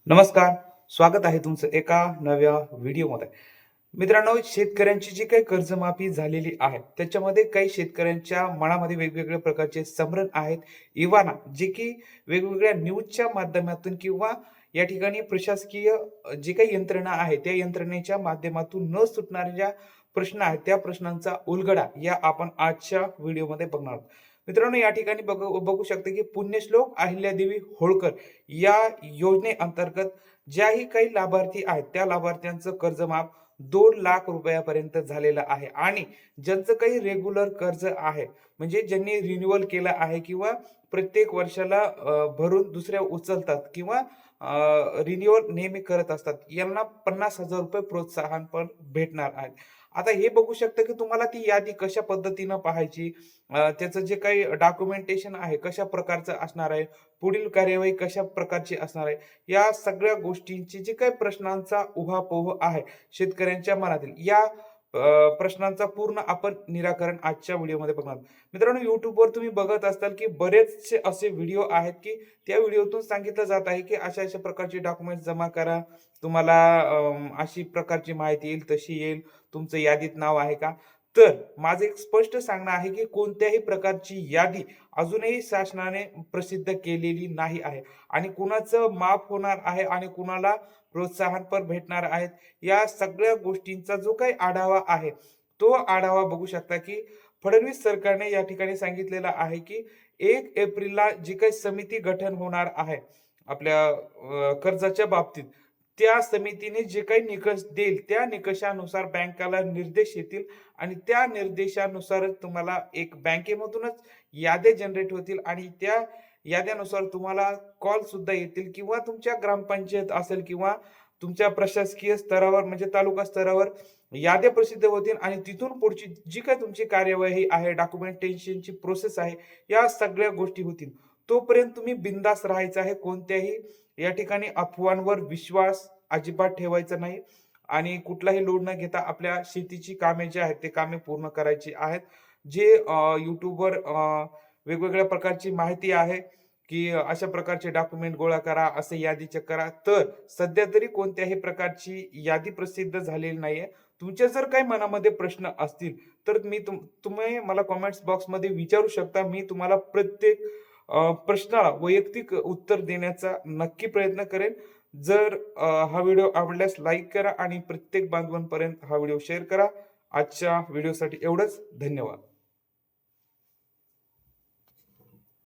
नमस्कार. स्वागत आहे तुमचं एका नव्या व्हिडिओमध्ये. मित्रांनो, शेतकऱ्यांची जी काही कर्जमाफी झालेली आहे, त्याच्यामध्ये काही शेतकऱ्यांच्या मनामध्ये वेगवेगळ्या प्रकारचे संभ्रम आहेत. इव्हाना जे की वेगवेगळ्या न्यूजच्या माध्यमातून किंवा या ठिकाणी प्रशासकीय जी काही यंत्रणा आहे, त्या यंत्रणेच्या माध्यमातून न सुटणाऱ्या ज्या प्रश्न आहेत, त्या प्रश्नांचा उलगडा या आपण आजच्या व्हिडिओमध्ये बघणार आहोत. मित्रांनो, या ठिकाणी बघू शकता की पुण्यश्लोक अहिल्यादेवी होळकर या योजनेअंतर्गत ज्याही काही लाभार्थी आहेत, त्या लाभार्थ्यांचं कर्ज माफ 2 लाख रुपयापर्यंत झालेलं आहे. आणि ज्यांचं काही रेग्युलर कर्ज आहे, म्हणजे ज्यांनी रिन्युअल केलं आहे किंवा प्रत्येक वर्षाला भरून दुसऱ्या उचलतात किंवा रिन्युअल नेहमी करत असतात, यांना 50,000 रुपये प्रोत्साहन पण भेटणार आहेत. आता हे बघू शकता की तुम्हाला ती यादी कशा पद्धतीनं पाहायची, त्याचं जे काही डॉक्युमेंटेशन आहे कशा प्रकारचं असणार आहे, पुढील कार्यवाही कशा प्रकारची असणार आहे, या सगळ्या गोष्टींची जे काही प्रश्नांचा उहापोह आहे शेतकऱ्यांच्या मनातील, या प्रश्नांचा पूर्ण आपण निराकरण आजच्या व्हिडिओमध्ये बघणार आहोत. मित्रांनो, YouTubeवर तुम्ही बघत असाल की बरेचसे असे व्हिडिओ आहेत की त्या व्हिडिओतून सांगितलं जात आहे की अशा-अशा प्रकारचे डॉक्युमेंट्स जमा करा. तुम्हाला अशी प्रकारची माहिती येईल, तशी येईल. तुमचं यादीत नाव आहे का? तर माझं एक स्पष्ट सांगणं आहे की कोणत्याही प्रकारची यादी अजूनही शासनाने प्रसिद्ध केलेली नाही आहे. आणि कुणाचं माफ होणार आहे आणि कुणाला प्रोत्साहन पण भेटणार आहेत, या सगळ्या गोष्टींचा जो काही आढावा आहे, तो आढावा बघू शकता की फडणवीस सरकारने या ठिकाणी सांगितलेला आहे की 1 एप्रिलला जी काही समिती गठन होणार आहे आपल्या कर्जाच्या बाबतीत, त्या समितीने जे काही निकष देईल, त्या निकषानुसार बँकाला निर्देश येतील आणि त्या निर्देशानुसारच तुम्हाला एक बँकेमधूनच याद्या जनरेट होतील आणि त्या याद्यानुसार तुम्हाला कॉल सुद्धा येतील किंवा तुमच्या ग्रामपंचायत असेल किंवा तुमच्या प्रशासकीय स्तरावर म्हणजे तालुका स्तरावर याद्या प्रसिद्ध होतील आणि तिथून पुढची जी काही तुमची कार्यवाही आहे, डॉक्युमेंटेशनची प्रोसेस आहे, या सगळ्या गोष्टी होतील. तोपर्यंत तुम्ही बिनधास्त राहायचं आहे. कोणत्याही या ठिकाणी अफवांवर विश्वास अजिबात ठेवायचा नाही आणि कुठलाही लोड न घेता आपल्या शेतीची कामे जी आहेत, ते कामे पूर्ण करायची आहेत. जे YouTubeवर वेगवेगळ्या प्रकारची माहिती आहे, की अशा प्रकारचे डॉक्युमेंट गोळा करा, असे यादी चेक करा. तर सध्या तरी कोणत्याही प्रकारची यादी प्रसिद्ध झालेली नाहीये. तुमचे जर काही मनामध्ये प्रश्न असतील, तर तुम्ही मला कमेंट्स बॉक्समध्ये विचारू शकता. मी तुम्हाला प्रत्येक प्रश्नाला वैयक्तिक उत्तर देण्याचा नक्की प्रयत्न करेन. जर हा व्हिडिओ आवडल्यास लाईक करा आणि प्रत्येक बांधवांपर्यंत हा व्हिडिओ शेअर करा. आजच्या व्हिडिओसाठी एवढंच. धन्यवाद.